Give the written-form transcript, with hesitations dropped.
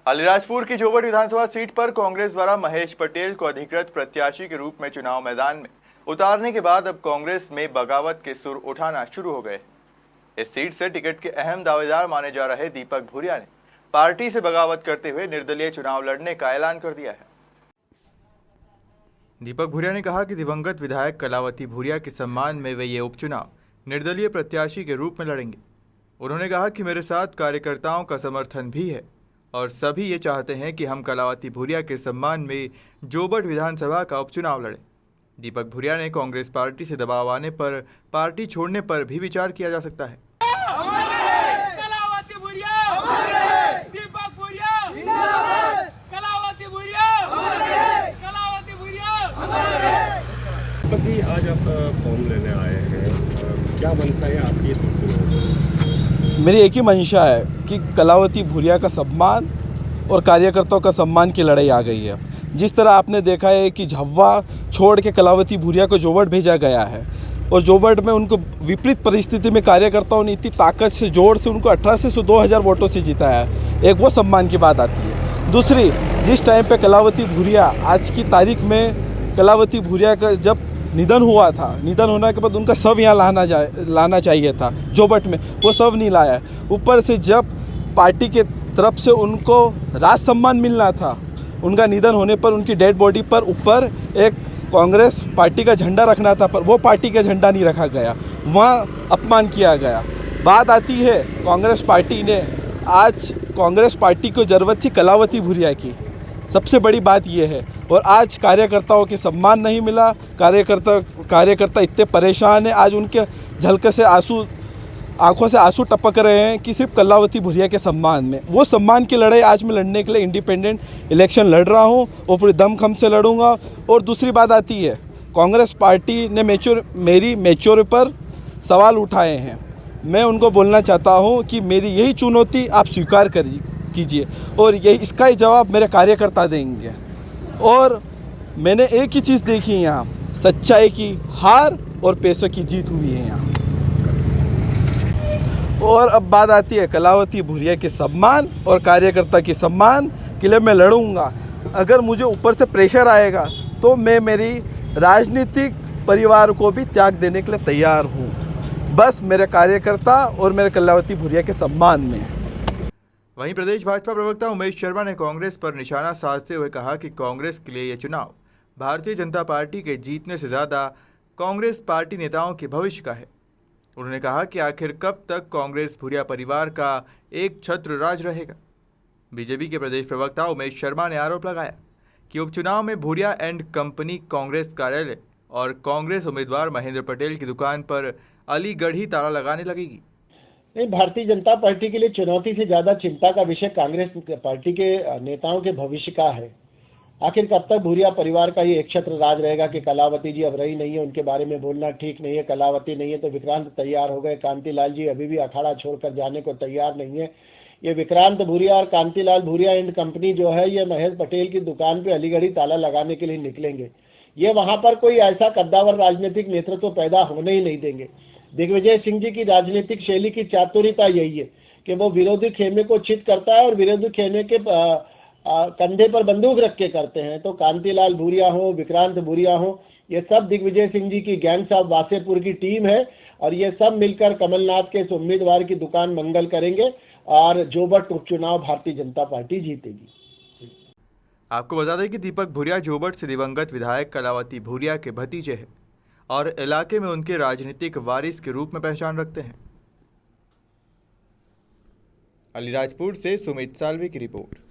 अलीराजपुर की जोबट विधानसभा सीट पर कांग्रेस द्वारा महेश पटेल को अधिकृत प्रत्याशी के रूप में चुनाव मैदान में उतारने के बाद अब कांग्रेस में बगावत के सुर उठाना शुरू हो गए। इस सीट से टिकट के अहम दावेदार माने जा रहे दीपक भूरिया ने पार्टी से बगावत करते हुए निर्दलीय चुनाव लड़ने का ऐलान कर दिया है। दीपक भूरिया ने कहा कि दिवंगत विधायक कलावती भूरिया के सम्मान में वे ये उपचुनाव निर्दलीय प्रत्याशी के रूप में लड़ेंगे। उन्होंने कहा कि मेरे साथ कार्यकर्ताओं का समर्थन भी है और सभी ये चाहते हैं कि हम कलावती भूरिया के सम्मान में जोबट विधानसभा का उपचुनाव लड़ें। दीपक भूरिया ने कांग्रेस पार्टी से दबाव आने पर पार्टी छोड़ने पर भी विचार किया जा सकता है। जी आज आप फॉर्म लेने आए हैं, क्या मंशा है आपकी इस उपचुनाव? मेरी एक ही मंशा है कि कलावती भूरिया का सम्मान और कार्यकर्ताओं का सम्मान की लड़ाई आ गई है। जिस तरह आपने देखा है कि झव्वा छोड़ के कलावती भूरिया को जोबट भेजा गया है और जोबट में उनको विपरीत परिस्थिति में कार्यकर्ताओं ने इतनी ताकत से जोर से उनको 1800 से 2000 वोटों से जिताया है। एक वो सम्मान की बात आती है। दूसरी, जिस टाइम पे कलावती भूरिया आज की तारीख में कलावती भूरिया का जब निधन हुआ था, निधन होने के बाद उनका शव यहाँ लाना चाहिए था जोबट में, वो शव नहीं लाया। ऊपर से जब पार्टी के तरफ से उनको राज सम्मान मिलना था, उनका निधन होने पर उनकी डेड बॉडी पर ऊपर एक कांग्रेस पार्टी का झंडा रखना था, पर वो पार्टी का झंडा नहीं रखा गया, वहाँ अपमान किया गया। बात आती है कांग्रेस पार्टी ने, आज कांग्रेस पार्टी को ज़रूरत थी कलावती भूरिया की, सबसे बड़ी बात यह है। और आज कार्यकर्ताओं के सम्मान नहीं मिला, कार्यकर्ता इतने परेशान हैं, आज उनके झलके से आंखों से आंसू टपक रहे हैं कि सिर्फ कलावती भूरिया के सम्मान में। वो सम्मान की लड़ाई आज मैं लड़ने के लिए इंडिपेंडेंट इलेक्शन लड़ रहा हूँ और पूरे दमखम से लड़ूंगा। और दूसरी बात आती है, कांग्रेस पार्टी ने मेरी मैच्योर पर सवाल उठाए हैं। मैं उनको बोलना चाहता हूँ कि मेरी यही चुनौती आप स्वीकार कीजिए और यही इसका ही जवाब मेरे कार्यकर्ता देंगे। और मैंने एक ही चीज़ देखी यहाँ, सच्चाई की हार और पैसों की जीत हुई है यहाँ। और अब बात आती है कलावती भूरिया के सम्मान और कार्यकर्ता के सम्मान के लिए मैं लड़ूंगा। अगर मुझे ऊपर से प्रेशर आएगा तो मैं मेरी राजनीतिक परिवार को भी त्याग देने के लिए तैयार हूँ, बस मेरे कार्यकर्ता और मेरे कलावती भूरिया के सम्मान में। वहीं प्रदेश भाजपा प्रवक्ता उमेश शर्मा ने कांग्रेस पर निशाना साधते हुए कहा कि कांग्रेस के लिए ये चुनाव भारतीय जनता पार्टी के जीतने से ज़्यादा कांग्रेस पार्टी नेताओं के भविष्य का है। उन्होंने कहा कि आखिर कब तक कांग्रेस भूरिया परिवार का एक छत्र राज रहेगा। बीजेपी के प्रदेश प्रवक्ता उमेश शर्मा ने आरोप लगाया कि उपचुनाव में भूरिया एंड कंपनी कांग्रेस कार्यालय और कांग्रेस उम्मीदवार महेंद्र पटेल की दुकान पर अलीगढ़ ही ताला लगाने लगेगी। नहीं, भारतीय जनता पार्टी के लिए चुनौती से ज़्यादा चिंता का विषय कांग्रेस पार्टी के नेताओं के भविष्य का है। आखिर कब तक भूरिया परिवार का ये एक छत्र राज रहेगा कि कलावती जी अब रही नहीं है, उनके बारे में बोलना ठीक नहीं है। कलावती नहीं है तो विक्रांत तैयार हो गए, कांतिलाल जी अभी भी अखाड़ा छोड़कर जाने को तैयार नहीं है। ये विक्रांत भूरिया और कांतिलाल भूरिया एंड कंपनी जो है, ये महेश पटेल की दुकान पे अलीगढ़ी ताला लगाने के लिए निकलेंगे। ये वहाँ पर कोई ऐसा कद्दावर राजनीतिक नेतृत्व पैदा होने ही नहीं देंगे। दिग्विजय सिंह जी की राजनीतिक शैली की चातुर्यता यही है कि वो विरोधी खेमे को चित करता है और विरोधी खेमे के कंधे पर बंदूक रख के करते हैं। तो कांतिलाल भूरिया हो, विक्रांत भूरिया हो, ये सब दिग्विजय सिंह जी की गैंग ऑफ वासेपुर की टीम है और ये सब मिलकर कमलनाथ के इस उम्मीदवार की दुकान मंगल करेंगे और जोबट उपचुनाव भारतीय जनता पार्टी जीतेगी। आपको बता दें कि दीपक भूरिया जोबट से दिवंगत विधायक कलावती भूरिया के भतीजे हैं और इलाके में उनके राजनीतिक वारिस के रूप में पहचान रखते हैं। अलीराजपुर से सुमित साल्वे की रिपोर्ट।